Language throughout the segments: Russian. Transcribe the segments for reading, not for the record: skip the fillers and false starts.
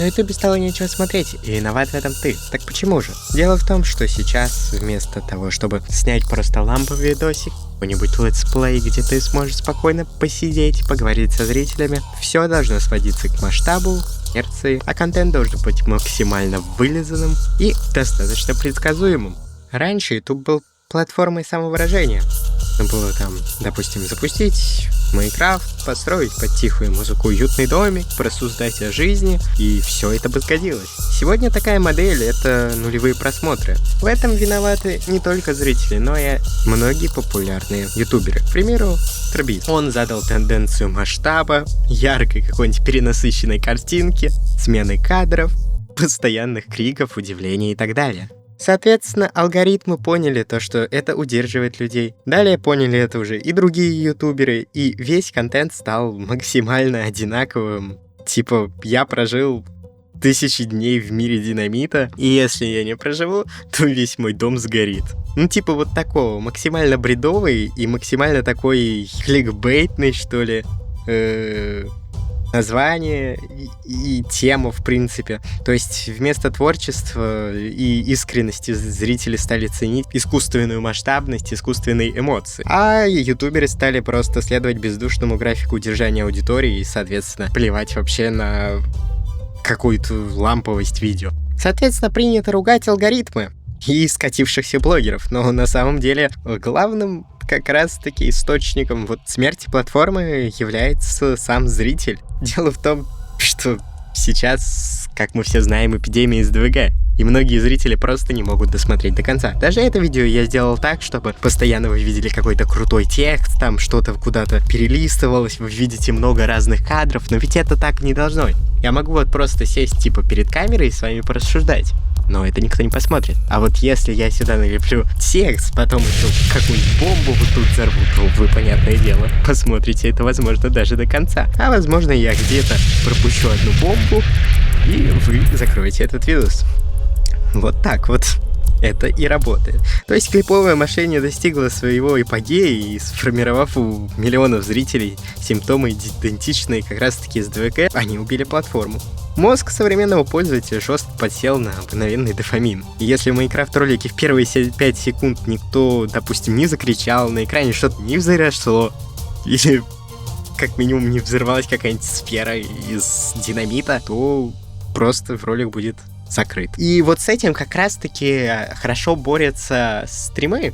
На ютубе стало нечего смотреть, и виноват в этом ты. Так почему же? Дело в том, что сейчас, вместо того, чтобы снять просто ламповый видосик, какой-нибудь летсплей, где ты сможешь спокойно посидеть, поговорить со зрителями, все должно сводиться к масштабу, инерции, а контент должен быть максимально вылизанным и достаточно предсказуемым. Раньше YouTube был платформой самовыражения. Нужно было там, допустим, запустить Майнкрафт, построить под тихую музыку уютный домик, просуждать о жизни, и все это бы сгодилось. Сегодня такая модель — это нулевые просмотры. В этом виноваты не только зрители, но и многие популярные ютуберы. К примеру, Трбиз. Он задал тенденцию масштаба, яркой какой-нибудь перенасыщенной картинки, смены кадров, постоянных криков, удивлений и так далее. Соответственно, алгоритмы поняли то, что это удерживает людей. Далее поняли это уже и другие ютуберы, и весь контент стал максимально одинаковым. Типа, я прожил 1000 дней в мире динамита, и если я не проживу, то весь мой дом сгорит. Ну, типа вот такого, максимально бредовый и максимально такой кликбейтный, что ли, название и тему, в принципе. То есть вместо творчества и искренности зрители стали ценить искусственную масштабность, искусственные эмоции. А ютуберы стали просто следовать бездушному графику удержания аудитории и, соответственно, плевать вообще на какую-то ламповость видео. Соответственно, принято ругать алгоритмы и скатившихся блогеров, но на самом деле главным как раз-таки источником вот смерти платформы является сам зритель. Дело в том, что сейчас, как мы все знаем, эпидемия СДВГ, и многие зрители просто не могут досмотреть до конца. Даже это видео я сделал так, чтобы постоянно вы видели какой-то крутой текст, там что-то куда-то перелистывалось, вы видите много разных кадров, но ведь это так не должно. Я могу вот просто сесть типа перед камерой и с вами порассуждать, но это никто не посмотрит. А вот если я сюда налеплю текст, потом еще какую-нибудь бомбу вот тут взорву, то вы, понятное дело, посмотрите это, возможно, даже до конца. А возможно, я где-то пропущу одну бомбу, и вы закроете этот видос. Вот так вот это и работает. То есть клиповое мышление достигло своего апогея, и сформировав у миллионов зрителей симптомы идентичные как раз-таки СДВГ, они убили платформу. Мозг современного пользователя жестко подсел на мгновенный дофамин. И если в Майнкрафт-ролике в первые 5 секунд никто, допустим, не закричал, на экране что-то не взорвалось, или как минимум не взорвалась какая-нибудь сфера из динамита, то просто ролик будет закрыт. И вот с этим как раз-таки хорошо борются стримы.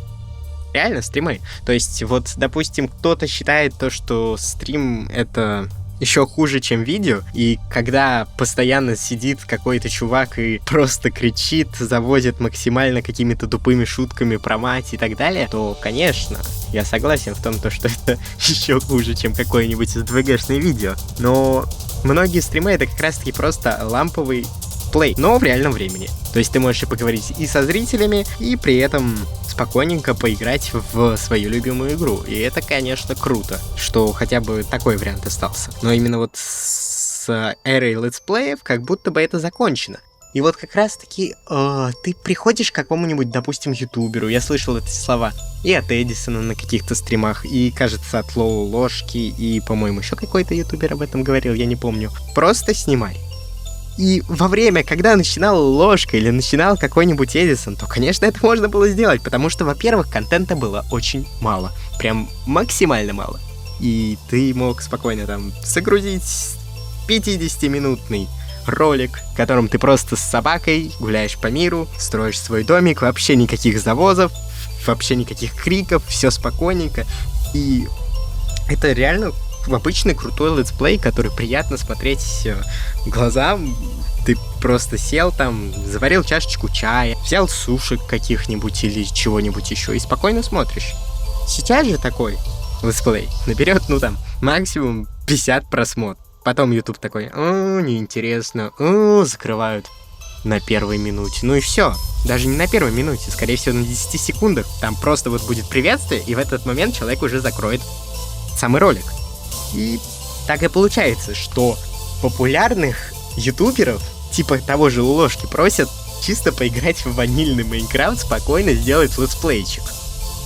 Реально стримы. То есть вот, допустим, кто-то считает то, что стрим — это еще хуже, чем видео, и когда постоянно сидит какой-то чувак и просто кричит, завозит максимально какими-то тупыми шутками про мать и так далее, то, конечно, я согласен в том, что это еще хуже, чем какое-нибудь СДВГшное видео. Но многие стримы — это как раз-таки просто ламповый плей, но в реальном времени. То есть ты можешь и поговорить и со зрителями, и при этом спокойненько поиграть в свою любимую игру. И это, конечно, круто, что хотя бы такой вариант остался. Но именно вот с эрой летсплеев как будто бы это закончено. И вот как раз-таки ты приходишь к какому-нибудь, допустим, ютуберу, я слышал эти слова, и от Эдисона на каких-то стримах, и, кажется, от Лоу Ложки, и, по-моему, еще какой-то ютубер об этом говорил, я не помню. Просто снимай. И во время, когда начинала Ложка или начинал какой-нибудь Эдисон, то, конечно, это можно было сделать, потому что, во-первых, контента было очень мало. Прям максимально мало. И ты мог спокойно там загрузить 50-минутный ролик, в котором ты просто с собакой гуляешь по миру, строишь свой домик, вообще никаких завозов, вообще никаких криков, все спокойненько. И это реально обычный крутой летсплей, который приятно смотреть глазам. Ты просто сел там, заварил чашечку чая, взял сушек каких-нибудь или чего-нибудь еще и спокойно смотришь. Сейчас же такой летсплей наберет, максимум 50 просмотров. Потом YouTube такой, неинтересно, закрывают на первой минуте. Ну и все. Даже не на первой минуте, скорее всего на 10 секундах. Там просто вот будет приветствие, и в этот момент человек уже закроет самый ролик. И так и получается, что популярных ютуберов, типа того же Ложки, просят чисто поиграть в ванильный Майнкрафт, спокойно сделать летсплейчик.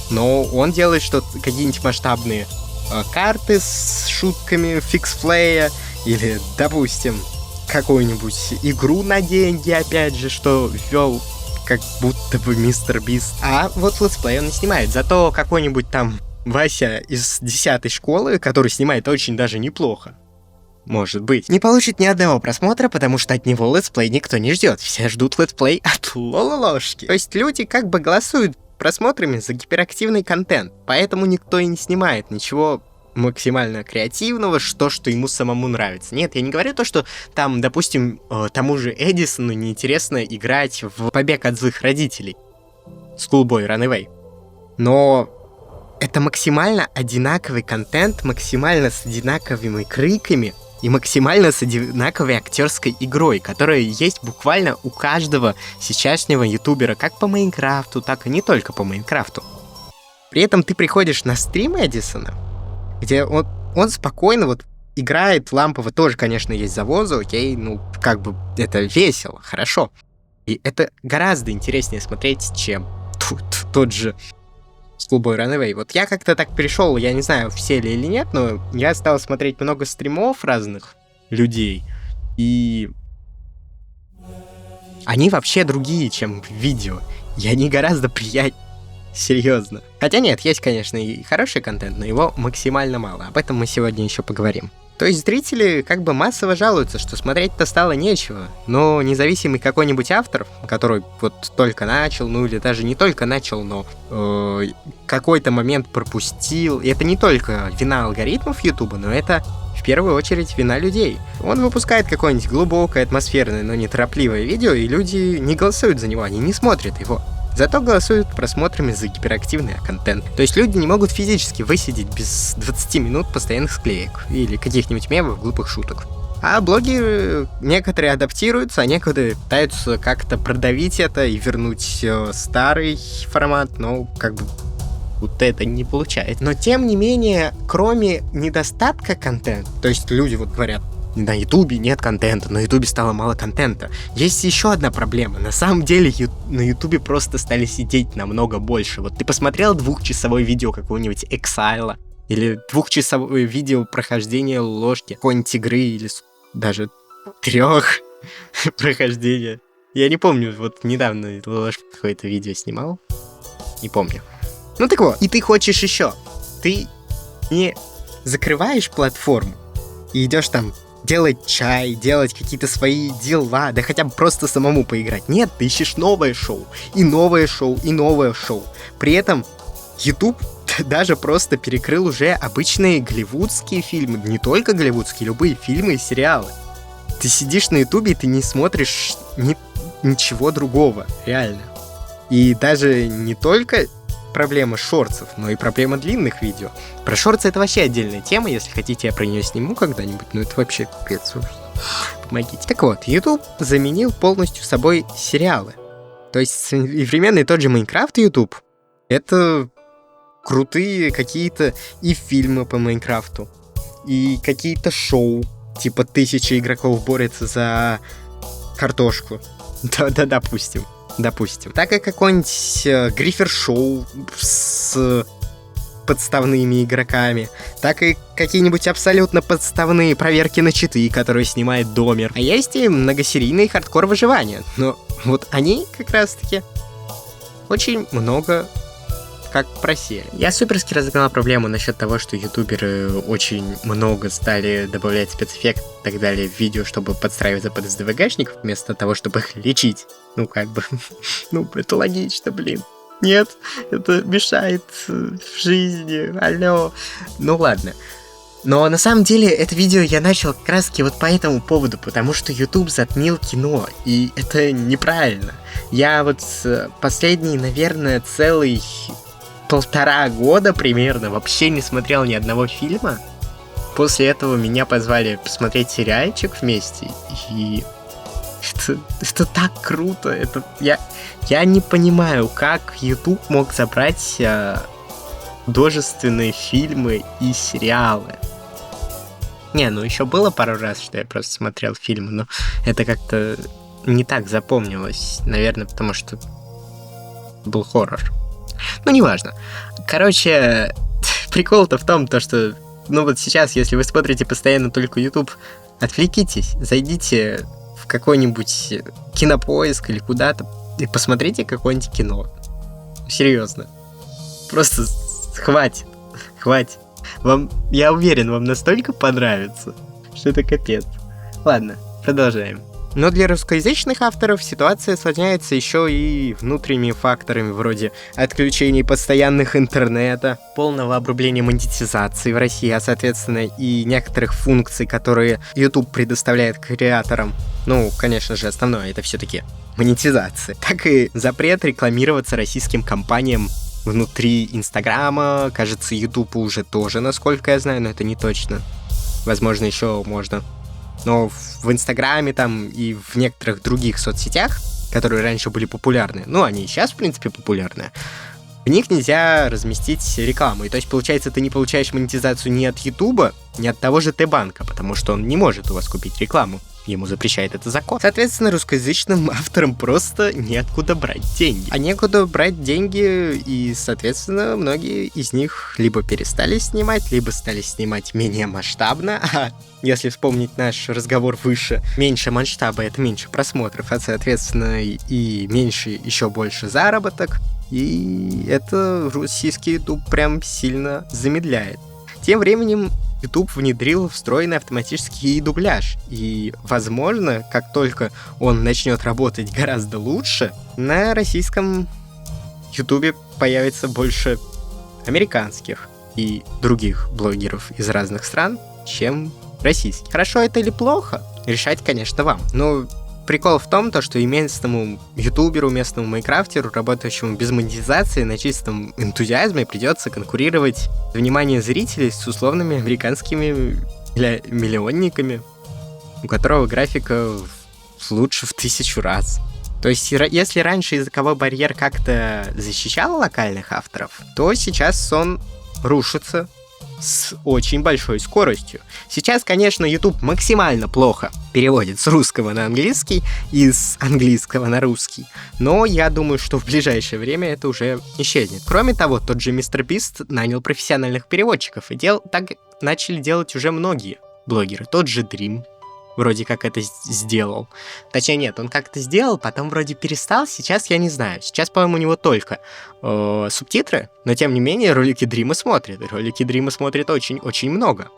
Но он делает какие-нибудь масштабные карты с шутками фиксплея, или, допустим, какую-нибудь игру на деньги, опять же, что ввел как будто бы Мистер Бист. А вот летсплей он не снимает. Зато какой-нибудь там Вася из 10 школы, который снимает очень даже неплохо, может быть, не получит ни одного просмотра, потому что от него летсплей никто не ждет. Все ждут летсплей от Лололошки. То есть люди как бы голосуют просмотрами за гиперактивный контент, поэтому никто и не снимает ничего максимально креативного, что ему самому нравится. Нет, я не говорю то, что там, допустим, тому же Эдисону неинтересно играть в «Побег от злых родителей» Schoolboy Runaway. Но это максимально одинаковый контент, максимально с одинаковыми криками и максимально с одинаковой актерской игрой, которая есть буквально у каждого сейчасшнего ютубера, как по Майнкрафту, так и не только по Майнкрафту. При этом ты приходишь на стрим Эдисона, где он спокойно вот играет лампово, тоже, конечно, есть завозы, окей, ну, как бы это весело, хорошо. И это гораздо интереснее смотреть, чем тот же Schoolboy Runaway. Вот я как-то так перешел, я не знаю, все ли или нет, но я стал смотреть много стримов разных людей, и они вообще другие, чем в видео, и они гораздо приятнее. Серьезно. Хотя нет, есть, конечно, и хороший контент, но его максимально мало. Об этом мы сегодня еще поговорим. То есть зрители как бы массово жалуются, что смотреть-то стало нечего, но независимый какой-нибудь автор, который вот только начал, ну или даже не только начал, но какой-то момент пропустил, и это не только вина алгоритмов Ютуба, но это в первую очередь вина людей. Он выпускает какое-нибудь глубокое, атмосферное, но неторопливое видео, и люди не голосуют за него, они не смотрят его. Зато голосуют просмотрами за гиперактивный контент. То есть люди не могут физически высидеть без 20 минут постоянных склеек или каких-нибудь мемов, глупых шуток. А блогеры некоторые адаптируются, а некоторые пытаются как-то продавить это и вернуть старый формат, но как бы вот это не получается. Но тем не менее, кроме недостатка контента, то есть люди вот говорят, на Ютубе нет контента, на Ютубе стало мало контента. Есть еще одна проблема. На самом деле на Ютубе просто стали сидеть намного больше. Вот ты посмотрел 2-часовое видео какого-нибудь Exile, или 2-часовое видео прохождения ложки какой-нибудь игры, или даже 3 прохождения. Я не помню, вот недавно ложка какое-то видео снимал. Не помню. Ну так вот, и ты хочешь еще. Ты не закрываешь платформу и идешь там делать чай, делать какие-то свои дела, да хотя бы просто самому поиграть. Нет, ты ищешь новое шоу, и новое шоу, и новое шоу. При этом YouTube даже просто перекрыл уже обычные голливудские фильмы, не только голливудские, любые фильмы и сериалы. Ты сидишь на YouTube, и ты не смотришь ничего другого, реально. И даже не только проблема шортсов, но и проблема длинных видео. Про шортсы это вообще отдельная тема, если хотите, я про нее сниму когда-нибудь, но это вообще пипец. Помогите. Так вот, YouTube заменил полностью собой сериалы. То есть современный тот же Майнкрафт и YouTube — это крутые какие-то и фильмы по Майнкрафту, и какие-то шоу, типа 1000 игроков борются за картошку. Да, допустим. Так и какой-нибудь Гриффер-шоу с подставными игроками, так и какие-нибудь абсолютно подставные проверки на читы, которые снимает Домер. А есть и многосерийные хардкор выживания, но вот они как раз-таки очень много как просели. Я суперски разогнал проблему насчет того, что ютуберы очень много стали добавлять спецэффект и так далее в видео, чтобы подстраиваться под СДВГшников, вместо того, чтобы их лечить. Ну, как бы, ну, это логично, блин. Нет, это мешает в жизни, алло. Ну, ладно. Но на самом деле это видео я начал как раз таки вот по этому поводу, потому что YouTube затмил кино, и это неправильно. Я вот последний, наверное, целый 1,5 года примерно вообще не смотрел ни одного фильма. После этого меня позвали посмотреть сериальчик вместе, и это так круто. Я не понимаю, как YouTube мог забрать художественные фильмы и сериалы. Не, ну еще было пару раз, что я просто смотрел фильмы, но это как-то не так запомнилось. Наверное, потому что был хоррор. Ну, неважно. Короче, прикол-то в том, что, ну вот сейчас, если вы смотрите постоянно только YouTube, Отвлекитесь, зайдите в какой-нибудь Кинопоиск или куда-то и посмотрите какое-нибудь кино. Серьезно. Просто хватит. Я уверен, вам настолько понравится, что это капец. Ладно, продолжаем. Но для русскоязычных авторов ситуация осложняется еще и внутренними факторами, вроде отключений постоянных интернета, полного обрубления монетизации в России, а соответственно и некоторых функций, которые YouTube предоставляет креаторам. Ну, конечно же, основное это все-таки монетизация. Так и запрет рекламироваться российским компаниям внутри Инстаграма. Кажется, YouTube уже тоже, насколько я знаю, но это не точно. Возможно, еще можно. Но в Инстаграме там и в некоторых других соцсетях, которые раньше были популярны, ну, они и сейчас, в принципе, популярны, в них нельзя разместить рекламу. И то есть, получается, ты не получаешь монетизацию ни от Ютуба, ни от того же Т-банка, потому что он не может у вас купить рекламу. Ему запрещает это закон. Соответственно, русскоязычным авторам просто неоткуда брать деньги. А некуда брать деньги, и, соответственно, многие из них либо перестали снимать, либо стали снимать менее масштабно. А если вспомнить наш разговор выше, меньше масштаба — это меньше просмотров, а, соответственно, и меньше, еще больше заработок. И это российский YouTube прям сильно замедляет. Тем временем YouTube внедрил встроенный автоматический дубляж, и, возможно, как только он начнет работать гораздо лучше, на российском YouTube появится больше американских и других блогеров из разных стран, чем российских. Хорошо это или плохо, решать, конечно, вам. Но прикол в том, что и местному ютуберу, местному майнкрафтеру, работающему без монетизации, на чистом энтузиазме придется конкурировать за внимание зрителей с условными американскими миллионниками, у которого графика лучше в 1000 раз. То есть, если раньше языковой барьер как-то защищал локальных авторов, то сейчас он рушится с очень большой скоростью. Сейчас, конечно, YouTube максимально плохо переводит с русского на английский и с английского на русский, но я думаю, что в ближайшее время это уже исчезнет. Кроме того, тот же MrBeast нанял профессиональных переводчиков, и так начали делать уже многие блогеры. Тот же Dream вроде как это сделал. Точнее, нет, он как-то сделал, потом вроде перестал, сейчас я не знаю. Сейчас, по-моему, у него только субтитры, но тем не менее ролики Дрима смотрят. Ролики Дрима смотрят очень-очень много.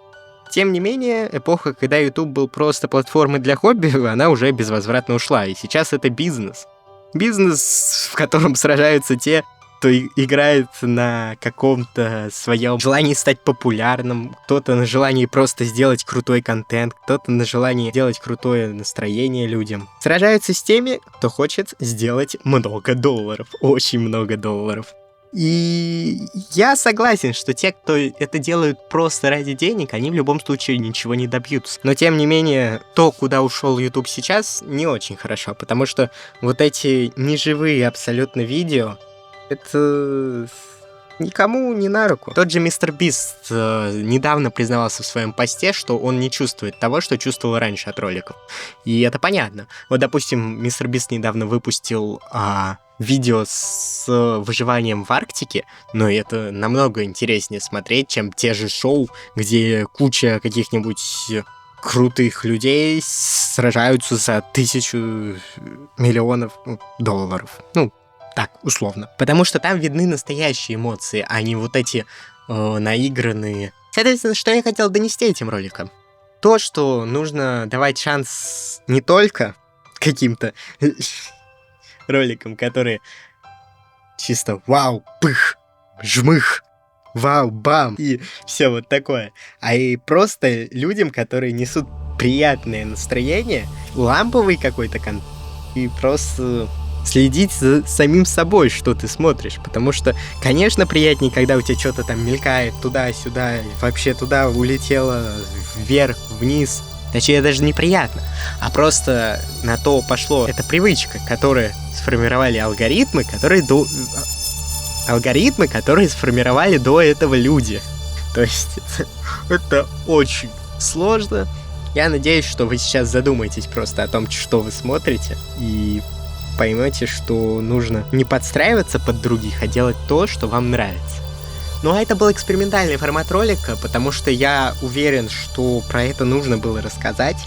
Тем не менее, эпоха, когда YouTube был просто платформой для хобби, она уже безвозвратно ушла, и сейчас это бизнес. Бизнес, в котором сражаются те, кто играет на каком-то своем желании стать популярным, кто-то на желании просто сделать крутой контент, кто-то на желании сделать крутое настроение людям. Сражаются с теми, кто хочет сделать много долларов, очень много долларов. И я согласен, что те, кто это делают просто ради денег, они в любом случае ничего не добьются. Но тем не менее, то, куда ушел YouTube сейчас, не очень хорошо, потому что вот эти неживые абсолютно видео, это никому не на руку. Тот же MrBeast недавно признавался в своем посте, что он не чувствует того, что чувствовал раньше от роликов. И это понятно. Вот, допустим, MrBeast недавно выпустил видео с выживанием в Арктике, но это намного интереснее смотреть, чем те же шоу, где куча каких-нибудь крутых людей сражаются за 1000 миллионов долларов. Ну, так, условно. Потому что там видны настоящие эмоции, а не вот эти наигранные. Соответственно, что я хотел донести этим роликом? То, что нужно давать шанс не только каким-то роликам, которые чисто вау, пых, жмых, вау, бам, и все вот такое, а и просто людям, которые несут приятное настроение, ламповый какой-то контент, и просто следить за самим собой, что ты смотришь, потому что, конечно, приятнее, когда у тебя что-то там мелькает туда-сюда, вообще туда улетело, вверх, вниз. Точнее, даже неприятно, а просто на то пошло эта привычка, которая сформировали алгоритмы, которые сформировали до этого люди. То есть это очень сложно. Я надеюсь, что вы сейчас задумаетесь просто о том, что вы смотрите, и поймете, что нужно не подстраиваться под других, а делать то, что вам нравится. Ну а это был экспериментальный формат ролика, потому что я уверен, что про это нужно было рассказать.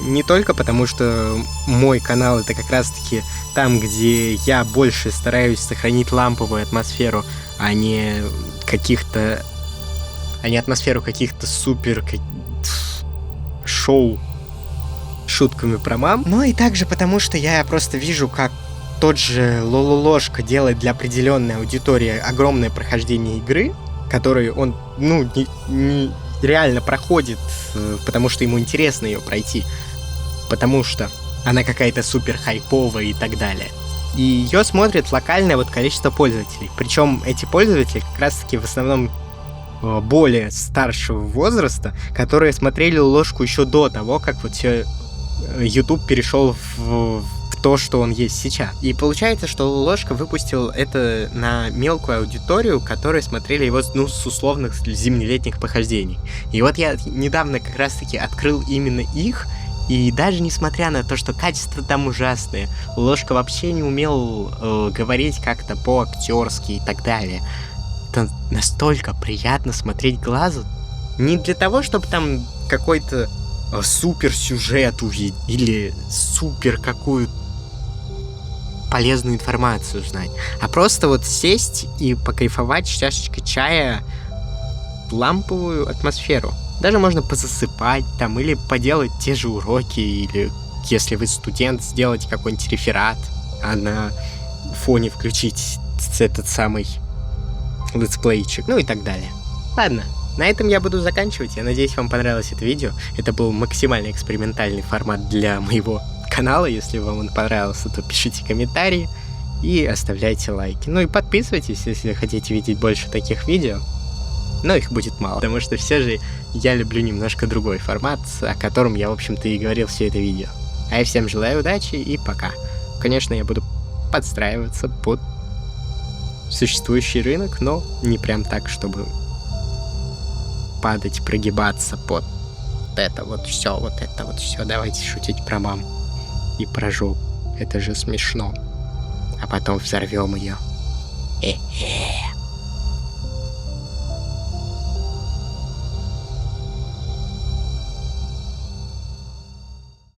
Не только потому, что мой канал — это как раз-таки там, где я больше стараюсь сохранить ламповую атмосферу, а не атмосферу каких-то супер шоу шутками про мам, но и также потому, что я просто вижу, как тот же Лололошка делает для определенной аудитории огромное прохождение игры, которую он, реально проходит, потому что ему интересно ее пройти, потому что она какая-то супер хайповая и так далее. И ее смотрит локальное количество пользователей. Причем эти пользователи как раз-таки в основном более старшего возраста, которые смотрели Ложку еще до того, как все YouTube перешел в то, что он есть сейчас. И получается, что Ложка выпустил это на мелкую аудиторию, которые смотрели его с условных зимнелетних похождений. И я недавно как раз-таки открыл именно их, и даже несмотря на то, что качество там ужасное, Ложка вообще не умел говорить как-то по-актерски и так далее. Это настолько приятно смотреть глазу. Не для того, чтобы там какой-то супер сюжет увидеть или супер какую-то полезную информацию узнать, а просто сесть и покайфовать с чашечкой чая ламповую атмосферу. Даже можно позасыпать там, или поделать те же уроки, или, если вы студент, сделать какой-нибудь реферат, а на фоне включить этот самый летсплейчик, и так далее. Ладно, на этом я буду заканчивать. Я надеюсь, вам понравилось это видео. Это был максимально экспериментальный формат для моего канала. Если вам он понравился, то пишите комментарии и оставляйте лайки. И подписывайтесь, если хотите видеть больше таких видео. Но их будет мало, потому что все же я люблю немножко другой формат, о котором я, в общем-то, и говорил все это видео. А я всем желаю удачи и пока. Конечно, я буду подстраиваться под существующий рынок, но не прям так, чтобы падать, прогибаться под это все. Давайте шутить про мам и про жопу. Это же смешно. А потом взорвем ее.